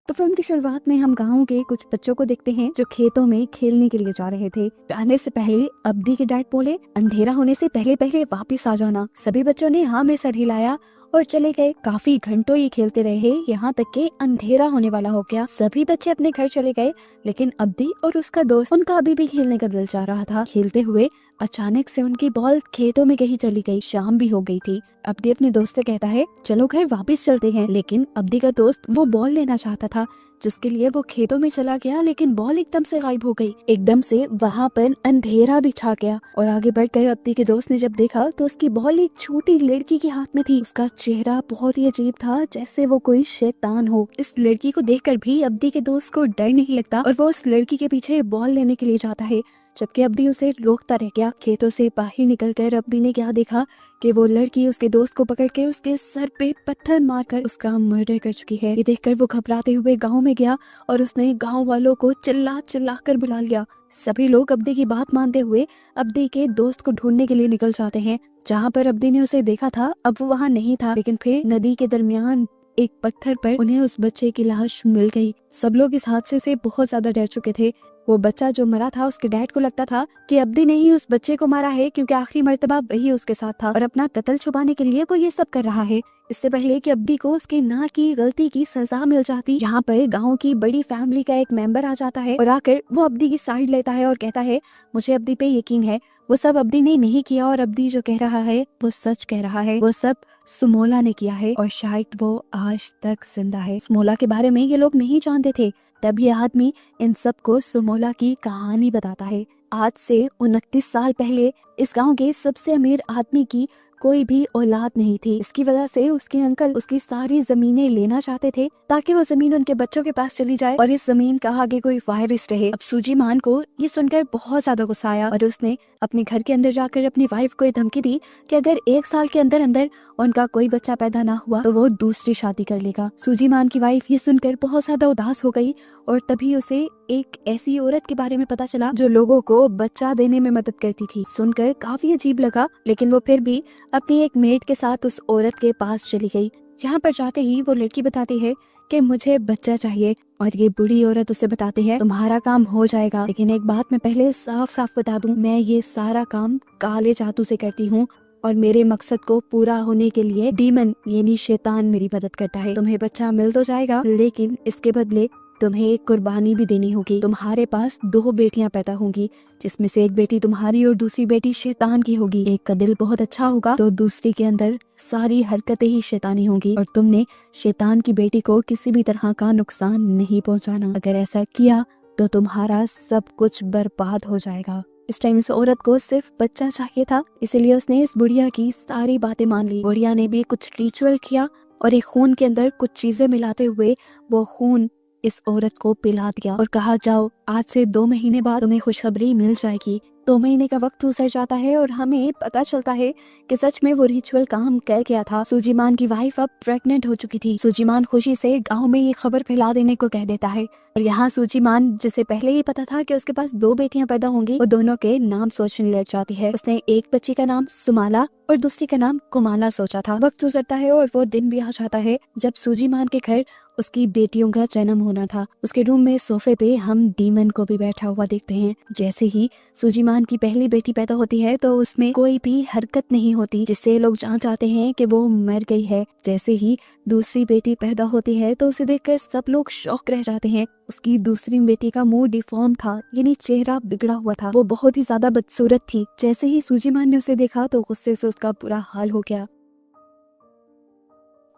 तो फिल्म की शुरुआत में हम गाँव के कुछ बच्चों को देखते हैं जो खेतों में खेलने के लिए जा रहे थे। जाने से पहले अब्दी के डैड बोले, अंधेरा होने से पहले पहले वापस आ जाना। सभी बच्चों ने हाँ में सर हिलाया और चले गए। काफी घंटों ये खेलते रहे, यहाँ तक के अंधेरा होने वाला हो गया। सभी बच्चे अपने घर चले गए, लेकिन अब्दी और उसका दोस्त, उनका अभी भी खेलने का दिल चाह रहा था। खेलते हुए अचानक से उनकी बॉल खेतों में कहीं चली गई। शाम भी हो गई थी। अब्दी अपने दोस्त से कहता है, चलो घर वापस चलते हैं। लेकिन अब्दी का दोस्त वो बॉल लेना चाहता था, जिसके लिए वो खेतों में चला गया, लेकिन बॉल एकदम से गायब हो गई। एकदम से वहाँ पर अंधेरा भी छा गया और आगे बढ़ गए। अब्दी के दोस्त ने जब देखा तो उसकी बॉल एक छोटी लड़की के हाथ में थी। उसका चेहरा बहुत ही अजीब था, जैसे वो कोई शैतान हो। इस लड़की को देखकर भी अब्दी के दोस्त को डर नहीं लगता और वो उस लड़की के पीछे बॉल लेने के लिए जाता है, जबकि अब्दी उसे रोकता रह गया। खेतों से बाहर निकलकर अब्दी ने क्या देखा कि वो लड़की उसके दोस्त को पकड़ के उसके सर पे पत्थर मारकर उसका मर्डर कर चुकी है। ये देखकर वो घबराते हुए गांव में गया और उसने गांव वालों को चिल्ला चिल्ला कर बुला लिया। सभी लोग अब्दी की बात मानते हुए अब्दी के दोस्त को ढूंढने के लिए निकल जाते हैं। जहाँ पर अब्दी ने उसे देखा था, अब वो वहाँ नहीं था, लेकिन फिर नदी के दरमियान एक पत्थर पर उन्हें उस बच्चे की लाश मिल गई। सब लोग इस हादसे से बहुत ज्यादा डर चुके थे। वो बच्चा जो मरा था, उसके डैड को लगता था कि अब्दी ने ही उस बच्चे को मारा है, क्योंकि आखिरी मर्तबा वही उसके साथ था और अपना कत्ल छुपाने के लिए वो ये सब कर रहा है। इससे पहले कि अब्दी को उसके ना की गलती की सजा मिल जाती, यहाँ पर गांव की बड़ी फैमिली का एक मेंबर आ जाता है और आकर वो अब्दी की साइड लेता है और कहता है, मुझे अब्दी पे यकीन है, वो सब अब्दी ने नहीं किया और अब्दी जो कह रहा है वो सच कह रहा है। वो सब सुमोला ने किया है और शायद वो आज तक जिंदा है। सुमोला के बारे में ये लोग नहीं जानते थे। तब ये आदमी इन सबको सुमोला की कहानी बताता है। आज से 29 साल पहले इस गांव के सबसे अमीर आदमी की कोई भी औलाद नहीं थी। इसकी वजह से उसके अंकल उसकी सारी जमीनें लेना चाहते थे, ताकि वो जमीन उनके बच्चों के पास चली जाए और इस जमीन का आगे कोई वारिस रहे। अब सूजी मान को ये सुनकर बहुत ज्यादा गुस्सा आया और उसने अपने घर के अंदर जाकर अपनी वाइफ को धमकी दी कि अगर 1 साल के अंदर अंदर उनका कोई बच्चा पैदा ना हुआ तो वो दूसरी शादी कर लेगा। सूजी मान की वाइफ ये सुनकर बहुत ज्यादा उदास हो गई और तभी उसे एक ऐसी औरत के बारे में पता चला जो लोगों को बच्चा देने में मदद करती थी। सुनकर काफी अजीब लगा, लेकिन वो फिर भी अपनी एक मेड के साथ उस औरत के पास चली गई। यहाँ पर जाते ही वो लड़की बताती है कि मुझे बच्चा चाहिए और ये बुढ़ी औरत उसे बताती है, तुम्हारा काम हो जाएगा, लेकिन एक बात मैं पहले साफ साफ बता दूं, मैं ये सारा काम काले जादू से करती हूँ और मेरे मकसद को पूरा होने के लिए डीमन यानी शैतान मेरी मदद करता है। तुम्हें बच्चा मिल तो जाएगा, लेकिन इसके बदले तुम्हें एक कुर्बानी भी देनी होगी। तुम्हारे पास 2 बेटियां पैदा होंगी, जिसमें से एक बेटी तुम्हारी और दूसरी बेटी शैतान की होगी। एक का दिल बहुत अच्छा होगा तो दूसरी के अंदर सारी हरकतें ही शैतानी होंगी और तुमने शैतान की बेटी को किसी भी तरह का नुकसान नहीं पहुंचाना। अगर ऐसा किया तो तुम्हारा सब कुछ बर्बाद हो जाएगा। इस टाइम इस औरत को सिर्फ बच्चा चाहिए था, इसलिए उसने इस बुढ़िया की सारी बातें मान ली। बुढ़िया ने भी कुछ रिचुअल किया और एक खून के अंदर कुछ चीजें मिलाते हुए वो खून इस औरत को पिला दिया और कहा, जाओ आज से 2 महीने बाद तुम्हें खुशखबरी मिल जाएगी। 2 महीने का वक्त गुजर जाता है और हमें पता चलता है कि सच में वो रिचुअल काम कर गया था। सूजीमान की वाइफ अब प्रेग्नेंट हो चुकी थी। सूजीमान खुशी से गांव में ये खबर फैला देने को कह देता है और यहाँ सूजीमान, जिसे पहले ही पता था कि उसके पास 2 बेटियां पैदा होंगी, वो दोनों के नाम सोचने लग जाती है। उसने एक बच्ची का नाम सुमाला और दूसरी का नाम कुमाला सोचा था। वक्त गुजरता है और वो दिन भी आ जाता है जब सूजीमान के घर उसकी बेटियों का जन्म होना था। उसके रूम में सोफे पे हम डीमन को भी बैठा हुआ देखते हैं। जैसे ही सूजीमान की पहली बेटी पैदा होती है तो उसमें कोई भी हरकत नहीं होती, जिससे लोग जान जाते हैं कि वो मर गई है। जैसे ही दूसरी बेटी पैदा होती है तो उसे देखकर सब लोग शॉक रह जाते हैं। उसकी दूसरी बेटी का मुंह डिफॉर्म था, यानी चेहरा बिगड़ा हुआ था। वो बहुत ही ज्यादा बदसूरत थी। जैसे ही सूजीमान ने उसे देखा तो गुस्से से उसका बुरा हाल हो गया।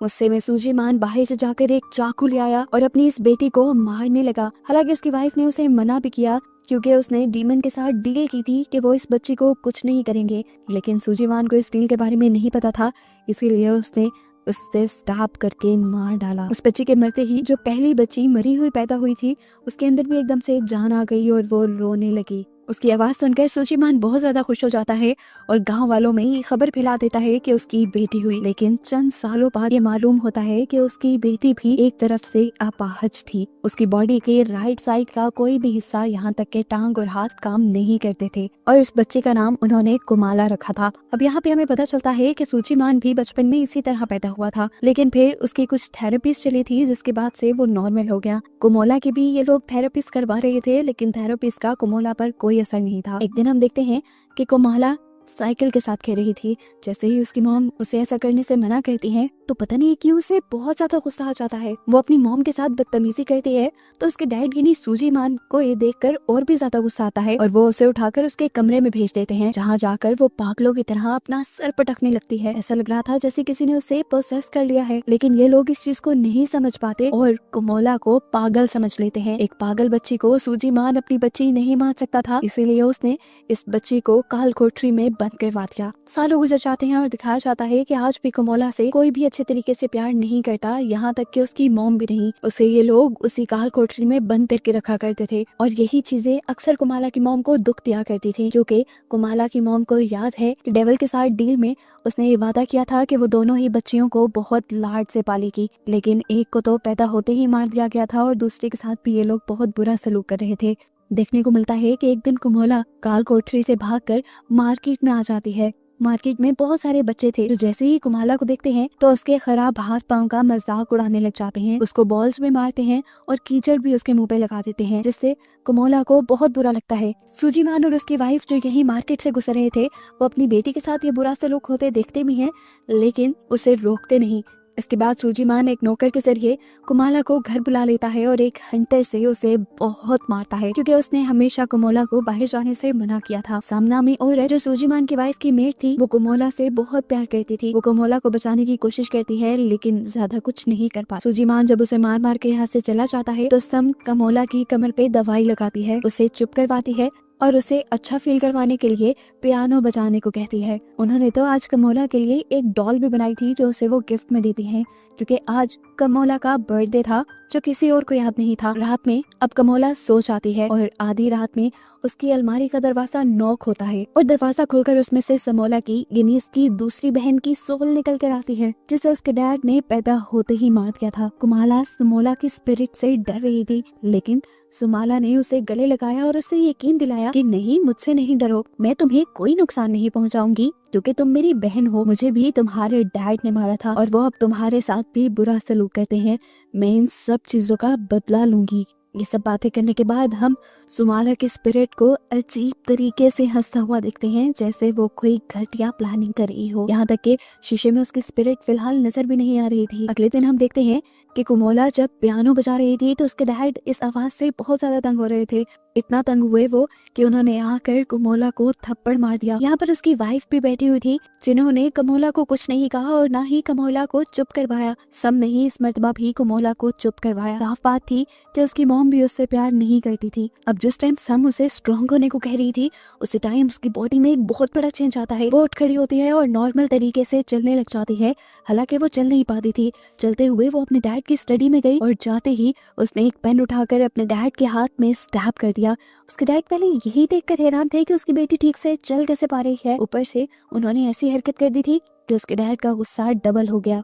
गुस्से में सूजीमान बाहर से जाकर एक चाकू ले आया और अपनी इस बेटी को मारने लगा। हालांकि उसकी वाइफ ने उसे मना भी किया, क्योंकि उसने डीमन के साथ डील की थी कि वो इस बच्ची को कुछ नहीं करेंगे, लेकिन सूजीमान को इस डील के बारे में नहीं पता था, इसीलिए उसने उससे स्टैब करके मार डाला। उस बच्ची के मरते ही जो पहली बच्ची मरी हुई पैदा हुई थी, उसके अंदर भी एकदम से जान आ गई और वो रोने लगी। उसकी आवाज सुनकर सुचिमान बहुत ज्यादा खुश हो जाता है और गांव वालों में ये खबर फैला देता है कि उसकी बेटी हुई। लेकिन चंद सालों बाद ये मालूम होता है कि उसकी बेटी भी एक तरफ से अपाहज थी। उसकी बॉडी के राइट साइड का कोई भी हिस्सा, यहाँ तक के टांग और हाथ काम नहीं करते थे और इस बच्चे का नाम उन्होंने कुमाला रखा था। अब यहाँ पे हमें पता चलता है कि सुचिमान भी बचपन में इसी तरह पैदा हुआ था, लेकिन फिर उसकी कुछ थेरेपीज चली थी जिसके बाद से वो नॉर्मल हो गया। कुमोला की भी ये लोग थेरेपीज करवा रहे थे, लेकिन थेरेपीज का कुमोला पर कोई असर नहीं था। एक दिन हम देखते हैं कि कुमाला साइकिल के साथ खेल रही थी। जैसे ही उसकी मॉम उसे ऐसा करने से मना करती है तो पता नहीं क्यों उसे बहुत ज्यादा गुस्सा आ जाता है। वो अपनी मॉम के साथ बदतमीजी करती है तो उसके डैड यानी सुचिमान को ये देखकर और भी ज्यादा गुस्सा आता है और वो उसे उठाकर उसके कमरे में भेज देते हैं, जहाँ जाकर वो पागलों की तरह अपना सर पटकने लगती है। ऐसा लग रहा था जैसे किसी ने उसे पोसेस कर लिया है, लेकिन ये लोग इस चीज को नहीं समझ पाते और कुमोला को पागल समझ लेते हैं। एक पागल बच्ची को सुचिमान अपनी बच्ची नहीं मान सकता था, इसीलिए उसने इस बच्ची को काल कोठरी में बंद करवा दिया। सालों गुजर जाते हैं और दिखाया जाता है कि आज भी कुमोला से कोई भी अच्छे तरीके से प्यार नहीं करता, यहाँ तक कि उसकी मॉम भी नहीं। उसे ये लोग उसी काल कोठरी में बंद करके रखा करते थे और यही चीजें अक्सर कुमाला की मॉम को दुख दिया करती थी, क्योंकि कुमाला की मॉम को याद है कि डेविल के साथ डील में उसने ये वादा किया था कि वो दोनों ही बच्चियों को बहुत लाड से पालेगी, लेकिन एक को तो पैदा होते ही मार दिया गया था और दूसरे के साथ भी ये लोग बहुत बुरा सलूक कर रहे थे। देखने को मिलता है कि एक दिन कुमोला काल कोठरी से भागकर मार्केट में आ जाती है। मार्केट में बहुत सारे बच्चे थे जो जैसे ही कुमाला को देखते हैं तो उसके खराब हाथ पांव का मजाक उड़ाने लग जाते हैं, उसको बॉल्स में मारते हैं और कीचड़ भी उसके मुंह पे लगा देते हैं, जिससे कुमोला को बहुत बुरा लगता है। सुचिमान और उसकी वाइफ जो यही मार्केट से गुजर रहे थे वो अपनी बेटी के साथ ये बुरा सलूक होते देखते भी हैं, लेकिन उसे रोकते नहीं। इसके बाद सुचिमान एक नौकर के जरिए कुमाला को घर बुला लेता है और एक हंटर से उसे बहुत मारता है, क्योंकि उसने हमेशा कुमोला को बाहर जाने से मना किया था। सामना में और जो सुचिमान की वाइफ की मेट थी वो कुमोला से बहुत प्यार करती थी। वो कुमोला को बचाने की कोशिश करती है लेकिन ज्यादा कुछ नहीं कर पाती। सुचिमान जब उसे मार मार के यहाँ से चला जाता है तो सम कुमोला की कमर पे दवाई लगाती है, उसे चुप करवाती है और उसे अच्छा फील करवाने के लिए पियानो बजाने को कहती है। उन्होंने तो आज कुमोला के लिए एक डॉल भी बनाई थी जो उसे वो गिफ्ट में देती है, क्योंकि आज कुमोला का बर्थडे था जो किसी और को याद नहीं था। रात में अब कुमोला सो जाती है और आधी रात में उसकी अलमारी का दरवाजा नॉक होता है और दरवाजा खोलकर उसमें से समोला की यानी इसकी दूसरी बहन की सोल निकल कर आती है, जिसे उसके डैड ने पैदा होते ही मार दिया था। कुमाला समोला की स्पिरिट से डर रही थी, लेकिन सुमाला ने उसे गले लगाया और उसे यकीन दिलाया कि नहीं, मुझसे नहीं डरो, मैं तुम्हें कोई नुकसान नहीं पहुंचाऊंगी क्योंकि तुम मेरी बहन हो। मुझे भी तुम्हारे डैड ने मारा था और वो अब तुम्हारे साथ भी बुरा सलूक करते हैं। मैं इन सब चीजों का बदला लूंगी। ये सब बातें करने के बाद हम सुमाला की स्पिरिट को अजीब तरीके से हंसता हुआ देखते हैं, जैसे वो कोई घटिया प्लानिंग कर रही हो। यहाँ तक कि शीशे में उसकी स्पिरिट फिलहाल नजर भी नहीं आ रही थी। अगले दिन हम देखते हैं कि कुमोला जब पियानो बजा रही थी तो उसके डैड इस आवाज से बहुत ज्यादा तंग हो रहे थे। इतना तंग हुए वो कि उन्होंने आकर कुमोला को थप्पड़ मार दिया। यहाँ पर उसकी वाइफ भी बैठी हुई थी, जिन्होंने कुमोला को कुछ नहीं कहा और ना ही कुमोला को चुप करवाया। सब ने ही इस मर्तबा भी कुमोला को चुप करवाया। साफ बात थी कि उसकी मॉम भी उससे प्यार नहीं करती थी। अब जिस टाइम सम उसे स्ट्रॉन्ग होने को कह रही थी उसी टाइम उसकी बॉडी में एक बहुत बड़ा चेंज आता है। वो उठ खड़ी होती है और नॉर्मल तरीके से चलने लग जाती है। हालांकि वो चल नहीं पाती थी। चलते हुए वो अपने डैड की स्टडी में गई और जाते ही उसने एक पेन उठाकर अपने डैड के हाथ में स्टैब कर दिया। उसके डैड पहले यही देखकर हैरान थे कि उसकी बेटी ठीक से चल कैसे पा रही है। ऊपर से उन्होंने ऐसी हरकत कर दी थी कि उसके डैड का गुस्सा डबल हो गया।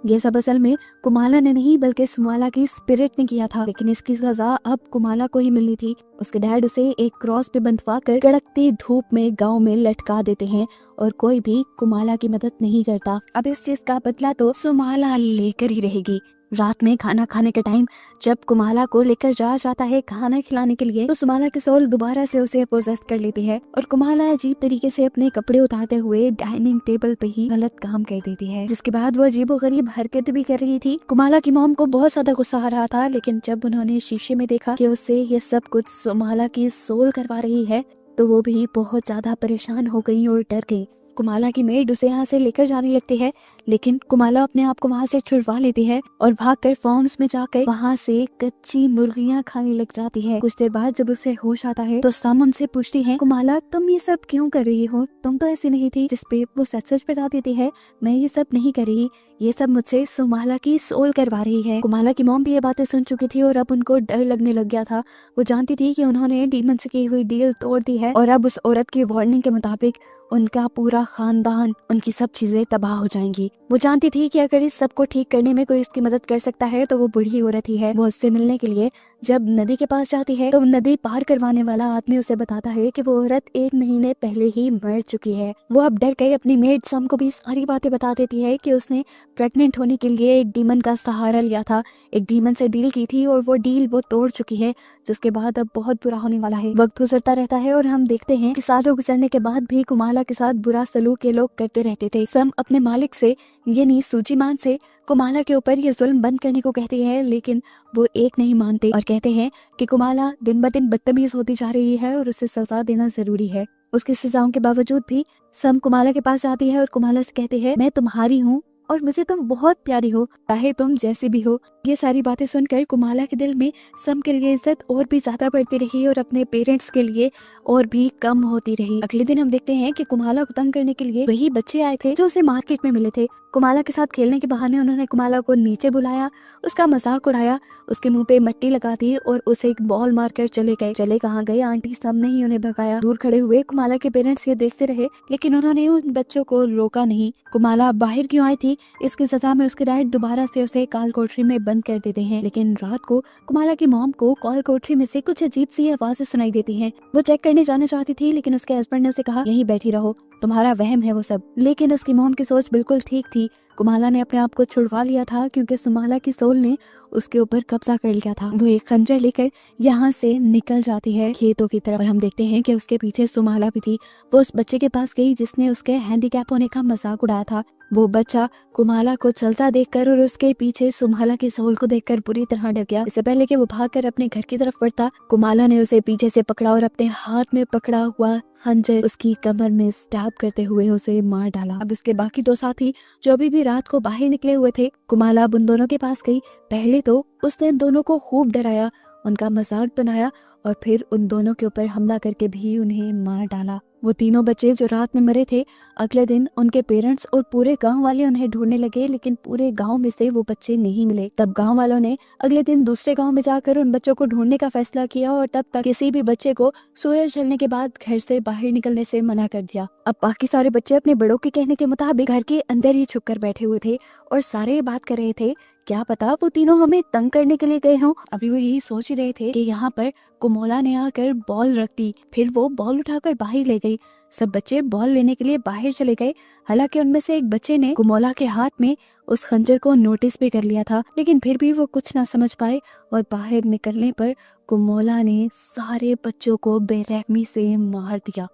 ये सब असल में कुमाला ने नहीं बल्कि सुमाला की स्पिरिट ने किया था, लेकिन इसकी सजा अब कुमाला को ही मिलनी थी। उसके डैड उसे एक क्रॉस पे बंधवा कर कड़कती धूप में गांव में लटका देते हैं और कोई भी कुमाला की मदद नहीं करता। अब इस चीज का बदला तो सुमाला लेकर ही रहेगी। रात में खाना खाने के टाइम जब कुमाला को लेकर जाता है खाना खिलाने के लिए तो सुमाला की सोल दोबारा से उसे पोजेस कर लेती है और कुमाला अजीब तरीके से अपने कपड़े उतारते हुए डाइनिंग टेबल पे ही गलत काम कर देती है, जिसके बाद वो अजीबोगरीब हरकत भी कर रही थी। कुमाला की मॉम को बहुत ज्यादा गुस्सा आ रहा था, लेकिन जब उन्होंने शीशे में देखा कि उससे ये सब कुछ सुमाला की सोल करवा रही है तो वो भी बहुत ज्यादा परेशान हो गई और डर गई। कुमाला की मेड उसे यहाँ से लेकर जाने लगती है, लेकिन कुमाला अपने आप को वहाँ से छुड़वा लेती है और भागकर फार्म्स में जाकर वहाँ से कच्ची मुर्गियाँ खाने लग जाती है। कुछ देर बाद जब उसे होश आता है तो सम उनसे पूछती है, कुमाला तुम ये सब क्यों कर रही हो, तुम तो ऐसी नहीं थी। जिसपे वो सच सच बता देती है, मैं ये सब नहीं कर रही, ये सब मुझसे सुमाला की सोल करवा रही है। कुमाला की मॉम भी ये बातें सुन चुकी थी और अब उनको डर लगने लग गया था। वो जानती थी कि उन्होंने डीमन से की हुई डील तोड़ दी है और अब उस औरत की वार्निंग के मुताबिक उनका पूरा खानदान, उनकी सब चीजें तबाह हो जाएंगी। वो जानती थी कि अगर इस सब को ठीक करने में कोई इसकी मदद कर सकता है तो वो बूढ़ी औरत ही है। वो उससे मिलने के लिए जब नदी के पास जाती है तो नदी पार करवाने वाला आदमी उसे बताता है कि वो औरत 1 महीने पहले ही मर चुकी है। वो अब डर कर अपनी मेड सम को भी सारी बातें बता देती है कि उसने प्रेग्नेंट होने के लिए एक डीमन का सहारा लिया था, एक डीमन से डील की थी और वो डील वो तोड़ चुकी है, जिसके बाद अब बहुत बुरा होने वाला है। वक्त गुजरता रहता है और हम देखते हैं कि सालों गुजरने के बाद भी कुमाला के साथ बुरा सलूक ये लोग करते रहते थे। सम अपने मालिक से यानी सूजीमान से कुमाला के ऊपर ये जुल्म बंद करने को कहती है, लेकिन वो एक नहीं मानते और कहते हैं कि कुमाला दिन ब दिन बदतमीज होती जा रही है और उसे सजा देना जरूरी है। उसकी सजाओं के बावजूद भी सम कुमाला के पास जाती है और कुमाला से कहती है, मैं तुम्हारी हूँ और मुझे तुम बहुत प्यारी हो, चाहे तुम जैसी भी हो। ये सारी बातें सुनकर कुमाला के दिल में सम के लिए इज्जत और भी ज्यादा बढ़ती रही और अपने पेरेंट्स के लिए और भी कम होती रही। अगले दिन हम देखते हैं कि कुमाला को तंग करने के लिए वही बच्चे आए थे जो उसे मार्केट में मिले थे। कुमाला के साथ खेलने के बहाने उन्होंने कुमाला को नीचे बुलाया, उसका मजाक उड़ाया, उसके मुंह पे मट्टी लगा दी और उसे एक बॉल मारकर चले गए। चले कहाँ गए आंटी सब ने ही उन्हें भगाया। दूर खड़े हुए कुमाला के पेरेंट्स ये देखते रहे, लेकिन उन्होंने उन बच्चों को रोका नहीं। कुमाला बाहर क्यों आई थी, इसकी सजा में उसके डैड दोबारा से उसे काल कोठरी में बंद कर देते हैं। लेकिन रात को कुमाला की मॉम को काल कोठरी में से कुछ अजीब सी आवाजें सुनाई देती हैं। वो चेक करने जाना चाहती थी, लेकिन उसके हस्बैंड ने उसे कहा, यहीं बैठी रहो, तुम्हारा वहम है वो सब। लेकिन उसकी मॉम की सोच बिल्कुल ठीक थी। कुमाला ने अपने आप को छुड़वा लिया था क्योंकि सुमाला की सोल ने उसके ऊपर कब्जा कर लिया था। वो एक खंजर लेकर यहाँ से निकल जाती है खेतों की तरफ और हम देखते हैं कि उसके पीछे सुमाला भी थी। वो उस बच्चे के पास गई जिसने उसके हैंडीकैप होने का मजाक उड़ाया था। वो बच्चा कुमाला को चलता देखकर और उसके पीछे सुमाला की सोल को देखकर बुरी तरह डर गया। इससे पहले कि वो भागकर अपने घर की तरफ बढ़ता, कुमाला ने उसे पीछे से पकड़ा और अपने हाथ में पकड़ा हुआ खंजर उसकी कमर में स्टैब करते हुए उसे मार डाला। अब उसके बाकी 2 साथी जो अभी भी रात को बाहर निकले हुए थे, कुमाला अब उन दोनों के पास गई। पहले तो उसने इन दोनों को खूब डराया, उनका मजाक बनाया और फिर उन दोनों के ऊपर हमला करके भी उन्हें मार डाला। वो तीनों बच्चे जो रात में मरे थे, अगले दिन उनके पेरेंट्स और पूरे गांव वाले उन्हें ढूंढने लगे, लेकिन पूरे गांव में से वो बच्चे नहीं मिले। तब गांव वालों ने अगले दिन दूसरे गांव में जाकर उन बच्चों को ढूंढने का फैसला किया और तब तक किसी भी बच्चे को सूरज ढलने के बाद घर से बाहर निकलने से मना कर दिया। अब बाकी सारे बच्चे अपने बड़ों के कहने के मुताबिक घर के अंदर ही छुप कर बैठे हुए थे और सारे बात कर रहे थे, क्या पता वो तीनों हमें तंग करने के लिए गए हों। अभी वो यही सोच ही रहे थे कि यहाँ पर कुमोला ने आकर बॉल रख दी, फिर वो बॉल उठाकर बाहर ले गई। सब बच्चे बॉल लेने के लिए बाहर चले गए। हालांकि उनमें से एक बच्चे ने कुमोला के हाथ में उस खंजर को नोटिस भी कर लिया था, लेकिन फिर भी वो कुछ ना समझ पाए और बाहर निकलने पर कुमोला ने सारे बच्चों को बेरहमी से मार दिया।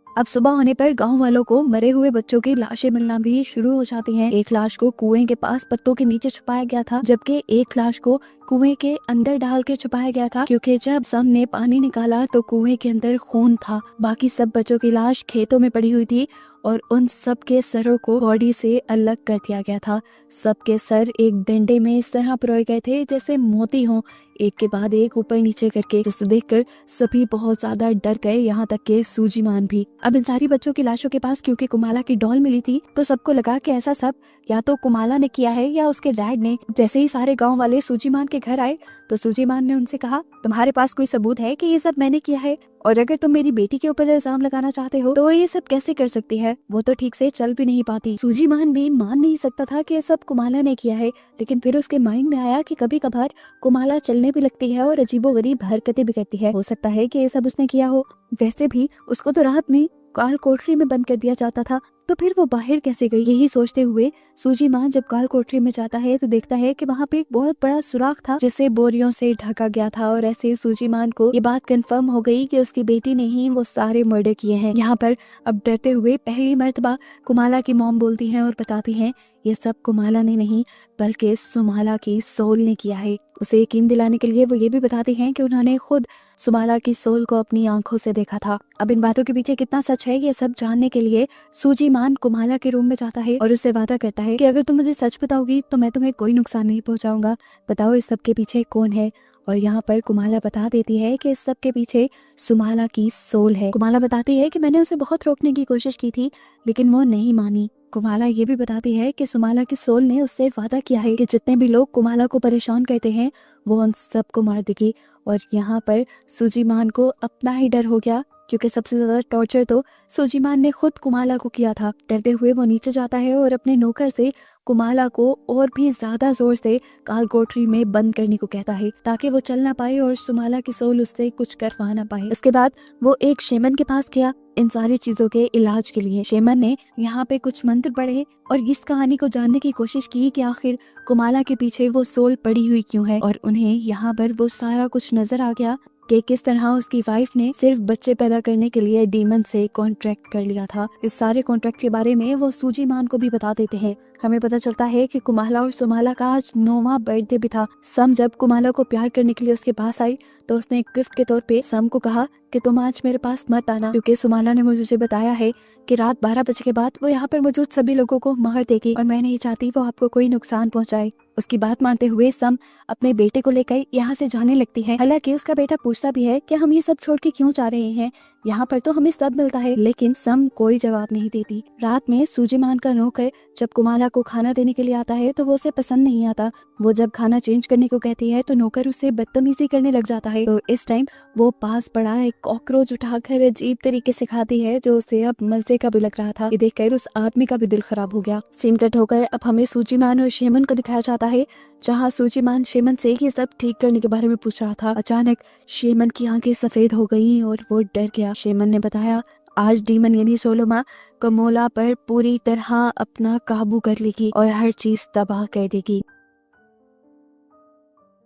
अब सुबह होने पर गांव वालों को मरे हुए बच्चों की लाशें मिलना भी शुरू हो जाती हैं। एक लाश को कुएं के पास पत्तों के नीचे छुपाया गया था, जबकि एक लाश को कुएं के अंदर डाल के छुपाया गया था, क्योंकि जब सब ने पानी निकाला तो कुएं के अंदर खून था। बाकी सब बच्चों की लाश खेतों में पड़ी हुई थी और उन सब के सरों को बॉडी से अलग कर दिया गया था। सबके सर एक डंडे में इस तरह पिरोए गए थे जैसे मोती हों, एक के बाद एक ऊपर नीचे करके, जिसे देखकर सभी बहुत ज्यादा डर गए, यहाँ तक के सूजीमान भी। अब इन सारी बच्चों की लाशों के पास क्योंकि कुमाला की डॉल मिली थी, तो सबको लगा कि ऐसा सब या तो कुमाला ने किया है या उसके डैड ने। जैसे ही सारे गांव वाले सूजीमान के घर आए तो सूजीमान ने उनसे कहा, तुम्हारे पास कोई सबूत है कि ये सब मैंने किया है? और अगर तुम मेरी बेटी के ऊपर इल्जाम लगाना चाहते हो तो ये सब कैसे कर सकती है? वो तो ठीक से चल भी नहीं पाती। सूजीमान भी मान नहीं सकता था कि ये सब कुमाला ने किया है, लेकिन फिर उसके माइंड में आया कि कभी कभार कुमाला चलने भी लगती है और अजीबोगरीब हरकतें भी करती है, हो सकता है कि ये सब उसने किया हो। वैसे भी उसको तो रात में काल कोठरी में बंद कर दिया जाता था, तो फिर वो बाहर कैसे गई? यही सोचते हुए सूजीमान जब काल कोठरी में जाता है तो देखता है कि वहाँ पे एक बहुत बड़ा सुराख था जिसे बोरियों से ढका गया था, और ऐसे सूजीमान को ये बात कंफर्म हो गई कि उसकी बेटी ने ही वो सारे मर्डर किए हैं। यहाँ पर अब डरते हुए पहली मर्तबा कुमाला की मॉम बोलती हैं और बताती हैं, ये सब कुमाला ने नहीं बल्कि सुमाला की सोल ने किया है। उसे यकीन दिलाने के लिए वो ये भी बताते हैं कि उन्होंने खुद सुमाला की सोल को अपनी आंखों से देखा था। अब इन बातों के पीछे कितना सच है ये सब जानने के लिए सूजी मान कुमाला के रूम में जाता है और उससे वादा करता है कि अगर तुम मुझे सच बताओगी तो मैं तुम्हें कोई नुकसान नहीं पहुंचाऊंगा। बताओ इस सब के पीछे कौन है। और यहाँ पर कुमाला बता देती है कि इस सब के पीछे सुमाला की सोल है। कुमाला बताती है कि मैंने उसे बहुत रोकने की कोशिश की थी लेकिन वो नहीं मानी। कुमाला ये भी बताती है कि सुमाला की सोल ने उससे वादा किया है कि जितने भी लोग कुमाला को परेशान करते हैं वो उन सबको मार देगी। और यहाँ पर सूजीमान को अपना ही डर हो गया क्योंकि सबसे ज्यादा टॉर्चर तो सूजीमान ने खुद कुमाला को किया था। डरते हुए वो नीचे जाता है और अपने नौकर से कुमाला को और भी ज्यादा जोर से काल कोठरी में बंद करने को कहता है ताकि वो चल ना पाए और सुमाला की सोल उससे कुछ करवा ना पाए। इसके बाद वो एक शेमन के पास गया इन सारी चीजों के इलाज के लिए। शेमन ने यहाँ पे कुछ मंत्र पढ़े और इस कहानी को जानने की कोशिश की कि आखिर कुमाला के पीछे वो सोल पड़ी हुई क्यों है। और उन्हें यहाँ पर वो सारा कुछ नजर आ गया कि किस तरह उसकी वाइफ ने सिर्फ बच्चे पैदा करने के लिए डीमन से कॉन्ट्रैक्ट कर लिया था। इस सारे कॉन्ट्रैक्ट के बारे में वो सूजीमान को भी बता देते हैं। हमें पता चलता है कि कुमाला और सुमाला का आज 9वां बर्थडे भी था। सम जब कुमाला को प्यार करने के लिए उसके पास आई तो उसने एक गिफ्ट के तौर पे सम को कहा कि तुम आज मेरे पास मत आना क्योंकि सुमाला ने मुझे बताया है कि रात 12 बजे के बाद वो यहाँ पर मौजूद सभी लोगों को मार देगी और मैं नहीं चाहती वो आपको कोई नुकसान पहुँचाए। उसकी बात मानते हुए सम अपने बेटे को लेकर यहाँ से जाने लगती है। हालांकि उसका बेटा पूछता भी है कि हम ये सब छोड़ के क्यों जा रहे हैं, यहाँ पर तो हमें सब मिलता है, लेकिन सम कोई जवाब नहीं देती। रात में सूजीमान का नौकर जब कुमाला को खाना देने के लिए आता है तो वो उसे पसंद नहीं आता। वो जब खाना चेंज करने को कहती है तो नौकर उसे बदतमीजी करने लग जाता है। तो इस टाइम वो पास पड़ा एक कॉकरोच उठाकर अजीब तरीके से खाती है जो उसे अब मजे का भी लग रहा था। ये देखकर उस आदमी का भी दिल खराब हो गया। सीन कट होकर अब हमें सूजीमान और शेमन को दिखाया जाता है जहाँ सूजीमान शेमन से ये सब ठीक करने के बारे में पूछ रहा था। अचानक शेमन की आंखें सफेद हो गईं और वो डर गया। शेमन ने बताया आज डीमन यानी सोलोमा कमोला पर पूरी तरह अपना काबू कर लेगी और हर चीज तबाह कर देगी।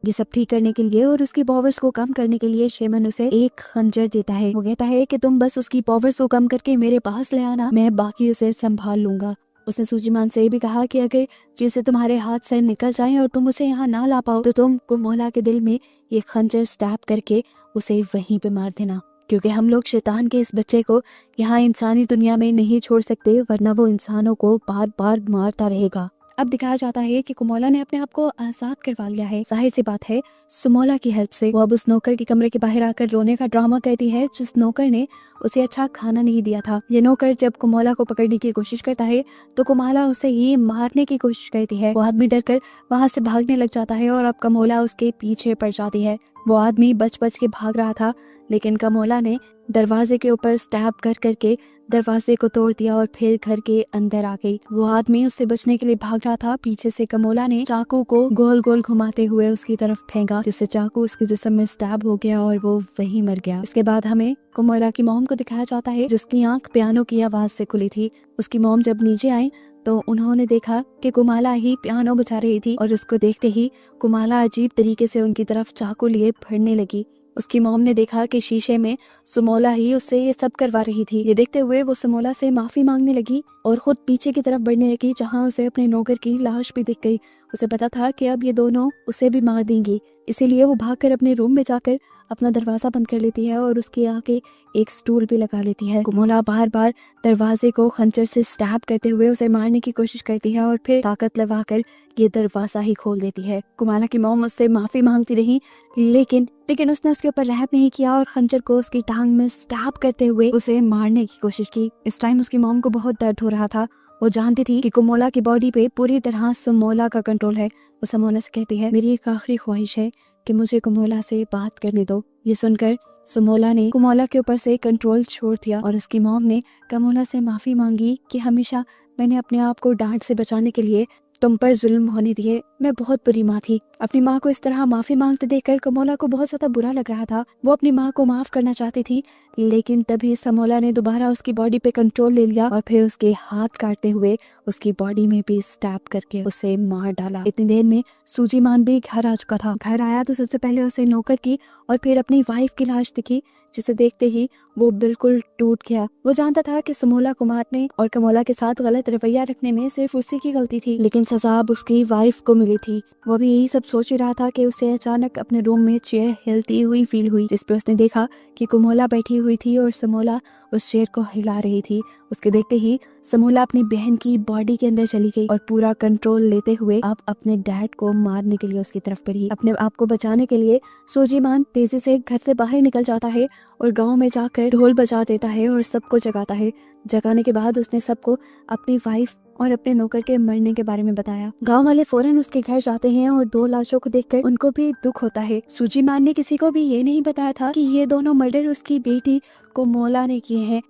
ये सब ठीक करने के लिए और उसकी पावर्स को कम करने के लिए शेमन उसे एक खंजर देता है। वो कहता है कि तुम बस उसकी पावर्स को कम करके मेरे पास ले आना, मैं बाकी उसे संभाल लूंगा। उसने सूजीमान से भी कहा कि अगर चीजें तुम्हारे हाथ से निकल जाएं और तुम उसे यहाँ ना ला पाओ तो तुम कुमोला के दिल में ये खंजर स्टैब करके उसे वहीं पे मार देना, क्योंकि हम लोग शैतान के इस बच्चे को यहाँ इंसानी दुनिया में नहीं छोड़ सकते वरना वो इंसानों को बार बार मारता रहेगा। अब दिखाया जाता है कि कुमोला ने अपने आप को आजाद करवा लिया है। जाहिर सी बात है सुमोला की हेल्प से। वो अब उस नौकर के कमरे के बाहर आकर रोने का ड्रामा करती है जिस नौकर ने उसे अच्छा खाना नहीं दिया था। ये नौकर जब कुमोला को पकड़ने की कोशिश करता है तो कुमोला उसे ही मारने की कोशिश करती है। वो आदमी डरकर वहां से भागने लग जाता है और अब कमोला उसके पीछे पड़ जाती है। वो आदमी बच बच के भाग रहा था लेकिन कमोला ने दरवाजे के ऊपर स्टैब कर करके दरवाजे को तोड़ दिया और फिर घर के अंदर आ गई। वो आदमी उससे बचने के लिए भाग रहा था। पीछे से कमोला ने चाकू को गोल गोल घुमाते हुए उसकी तरफ फेंका जिससे चाकू उसके जिस्म में स्टैब हो गया और वो वहीं मर गया। इसके बाद हमें कमोला की मॉम को दिखाया जाता है जिसकी आंख पियानो की आवाज से खुली थी। उसकी मॉम जब नीचे आई तो उन्होंने देखा कि कुमाला ही पियानो बजा रही थी और उसको देखते ही कुमाला अजीब तरीके से उनकी तरफ चाकू लिए बढ़ने लगी। उसकी मॉम ने देखा कि शीशे में सुमोला ही उससे ये सब करवा रही थी। ये देखते हुए वो सुमोला से माफी मांगने लगी और खुद पीछे की तरफ बढ़ने लगी जहां उसे अपने नौकर की लाश भी दिख गई। उसे पता था कि अब ये दोनों उसे भी मार देंगी, इसीलिए वो भागकर अपने रूम में जाकर अपना दरवाजा बंद कर लेती है और उसके आगे एक स्टूल भी लगा लेती है। कुमोला बार बार दरवाजे को खंजर से स्टैब करते हुए उसे मारने की कोशिश करती है और फिर ताकत लगाकर ये दरवाजा ही खोल देती है। कुमाला की मॉम उससे माफी मांगती रही लेकिन उसने उसके ऊपर रहम नहीं किया और खंजर को उसकी टांग में स्टैब करते हुए उसे मारने की कोशिश की। इस टाइम उसकी मॉम को बहुत दर्द हो रहा था। वो जानती थी कि कुमोला की बॉडी पे पूरी तरह सुमोला का कंट्रोल है। वो सुमोला से कहती है मेरी एक आखिरी ख्वाहिश है कि मुझे कुमोला से बात करने दो। ये सुनकर सुमोला ने कुमोला के ऊपर से कंट्रोल छोड़ दिया और उसकी मॉम ने कुमोला से माफी मांगी कि हमेशा मैंने अपने आप को डांट से बचाने के लिए तुम पर जुल्म होने दिए। मैं बहुत बुरी माँ थी। अपनी माँ को इस तरह माफी मांगते देखकर कमोला को बहुत ज्यादा बुरा लग रहा था। वो अपनी माँ को माफ करना चाहती थी लेकिन तभी समोला ने दोबारा उसकी बॉडी पे कंट्रोल ले लिया और फिर उसके हाथ काटते हुए उसकी बॉडी में भी स्टैब करके उसे मार डाला। इतनी देर में सूजीमान भी घर आ चुका था। घर आया तो सबसे पहले उसे नौकर की और फिर अपनी वाइफ की लाश दिखी जिसे देखते ही वो बिल्कुल टूट गया। वो जानता था कि सुमोला को मारने और कमोला के साथ गलत रवैया रखने में सिर्फ उसी की गलती थी, लेकिन सजा अब उसकी वाइफ को मिली थी। वो भी यही सब सोच ही रहा था कि उसे अचानक अपने रूम में चेयर हिलती हुई फील हुई, जिस पे उसने देखा कि कमोला बैठी हुई थी और समोला उस चेयर को हिला रही थी। उसके देखते ही समोला अपनी बहन की बॉडी के अंदर चली गई और पूरा कंट्रोल लेते हुए अब अपने डैड को मारने के लिए उसकी तरफ बढ़ी। अपने आप को बचाने के लिए सोजीमान तेजी से घर से बाहर निकल जाता है और गांव में जाकर ढोल बजा देता है और सबको जगाता है। जगाने के बाद उसने सबको अपनी वाइफ और अपने नौकर के मरने के बारे में बताया। गांव वाले फौरन उसके घर जाते हैं और 2 लाशों को देखकर उनको भी दुख होता है। सूजीमान ने किसी को भी ये नहीं बताया था कि ये दोनों मर्डर उसकी बेटी कमोला ने किए हैं।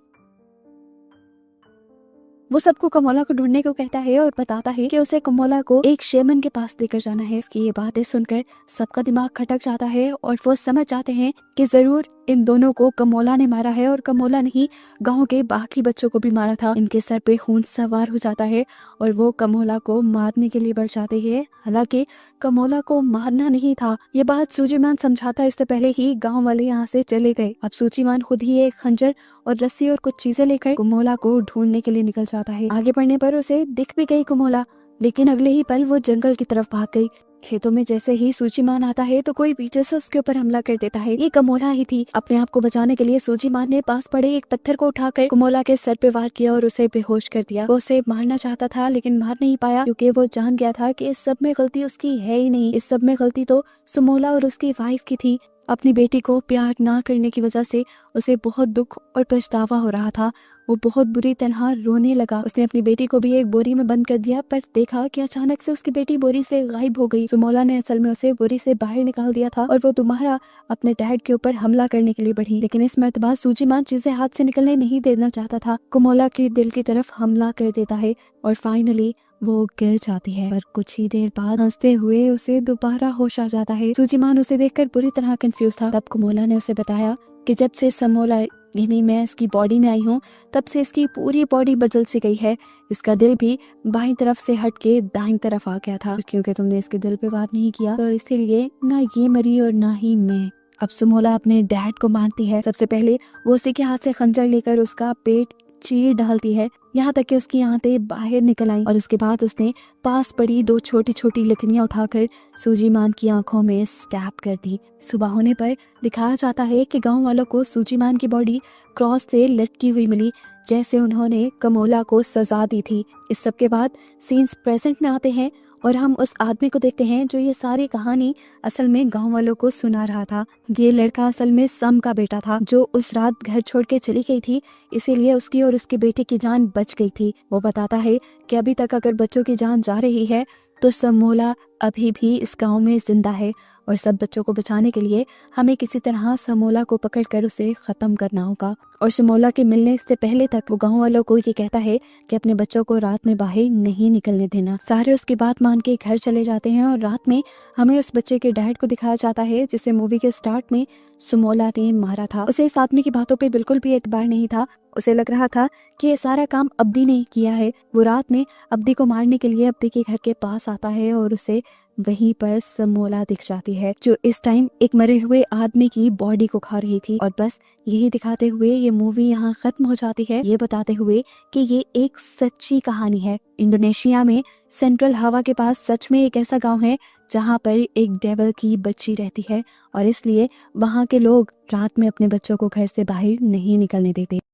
वो सबको कमोला को ढूंढने को कहता है और बताता है कि उसे कमोला को एक शेमन के पास लेकर जाना है। इसकी ये बातें सुनकर सबका दिमाग खटक जाता है और वो समझ जाते हैं कि जरूर इन दोनों को कमोला ने मारा है और कमोला ने ही गांव के बाकी बच्चों को भी मारा था। इनके सर पे खून सवार हो जाता है और वो कमोला को मारने के लिए बढ़ जाते हैं। हालांकि कमोला को मारना नहीं था, ये बात सूजीमान समझाता इससे पहले ही गांव वाले यहाँ से चले गए। अब सूजीमान खुद ही एक खंजर और रस्सी और कुछ चीजें लेकर कमोला को ढूंढने के लिए निकल जाता है। आगे बढ़ने पर उसे दिख भी गई कमोला, लेकिन अगले ही पल वो जंगल की तरफ भाग गई। खेतों में जैसे ही सूजीमान आता है तो कोई पीछे से उसके ऊपर हमला कर देता है। ये कमोला ही थी। अपने आप को बचाने के लिए सूजीमान ने पास पड़े एक पत्थर को उठाकर कमोला के सर पे वार किया और उसे बेहोश कर दिया। वो उसे मारना चाहता था लेकिन मार नहीं पाया, क्योंकि वो जान गया था कि इस सब में गलती उसकी है ही नहीं। इस सब में गलती तो समोला और उसकी वाइफ की थी। अपनी बेटी को प्यार ना करने की वजह से उसे बहुत दुख और पछतावा हो रहा था। वो बहुत बुरी तरह रोने लगा। उसने अपनी बेटी को भी एक बोरी में बंद कर दिया, पर देखा कि अचानक से उसकी बेटी बोरी से गायब हो गई। समोला ने असल में उसे बोरी से बाहर निकाल दिया था और वो दोबारा अपने डैड के ऊपर हमला करने के लिए बढ़ी। लेकिन इस मर्तबा सूजीमान चीजें हाथ से निकलने नहीं देना चाहता था। कमोला के दिल की तरफ हमला कर देता है और फाइनली वो गिर जाती है। पर कुछ ही देर बाद हंसते हुए उसे दोबारा होश आ जाता है। सूजीमान उसे देखकर बुरी तरह कंफ्यूज था। तब कमोला ने उसे बताया कि जब से समोला यानी मैं इसकी बॉडी में आई हूँ तब से इसकी पूरी बॉडी बदल सी गई है। इसका दिल भी बाईं तरफ से हट के दाईं तरफ आ गया था। क्योंकि तुमने इसके दिल पे वार नहीं किया तो इसीलिए ना ये मरी और ना ही मैं। अब समोला अपने डैड को मारती है। सबसे पहले वो उसी के हाथ से खंजर लेकर उसका पेट चीर डालती है, यहाँ तक कि उसकी आंतें बाहर निकल आई। और उसके बाद उसने पास पड़ी 2 छोटी छोटी लकड़ियां उठाकर सूजीमान की आंखों में स्टैब कर दी। सुबह होने पर दिखाया जाता है कि गांव वालों को सूजीमान की बॉडी क्रॉस से लटकी हुई मिली, जैसे उन्होंने कमोला को सजा दी थी। इस सब के बाद सीन्स प्रेजेंट में आते हैं और हम उस आदमी को देखते हैं जो ये सारी कहानी असल में गांव वालों को सुना रहा था। ये लड़का असल में सम का बेटा था जो उस रात घर छोड़ के चली गई थी, इसीलिए उसकी और उसके बेटे की जान बच गई थी। वो बताता है कि अभी तक अगर बच्चों की जान जा रही है तो समोला अभी भी इस गांव में जिंदा है और सब बच्चों को बचाने के लिए हमें किसी तरह समोला को पकड़कर उसे खत्म करना होगा। और समोला के मिलने से पहले तक वो गांव वालों को ये कहता है कि अपने बच्चों को रात में बाहर नहीं निकलने देना। सारे उसकी बात मान के घर चले जाते हैं और रात में हमें उस बच्चे के डैड को दिखाया जाता है जिसे मूवी के स्टार्ट में समोला ने मारा था। उसे इस आदमी की बातों पे बिल्कुल भी एतबार नहीं था। उसे लग रहा था कि ये सारा काम अब्दी ने किया है। वो रात में अब्दी को मारने के लिए अब्दी के घर के पास आता है और उसे वहीं पर समोला दिख जाती है जो इस टाइम एक मरे हुए आदमी की बॉडी को खा रही थी। और बस यही दिखाते हुए ये मूवी यहाँ खत्म हो जाती है, ये बताते हुए कि ये एक सच्ची कहानी है। इंडोनेशिया में सेंट्रल हवा के पास सच में एक ऐसा गांव है जहाँ पर एक डेविल की बच्ची रहती है और इसलिए वहाँ के लोग रात में अपने बच्चों को घर से बाहर नहीं निकलने देते।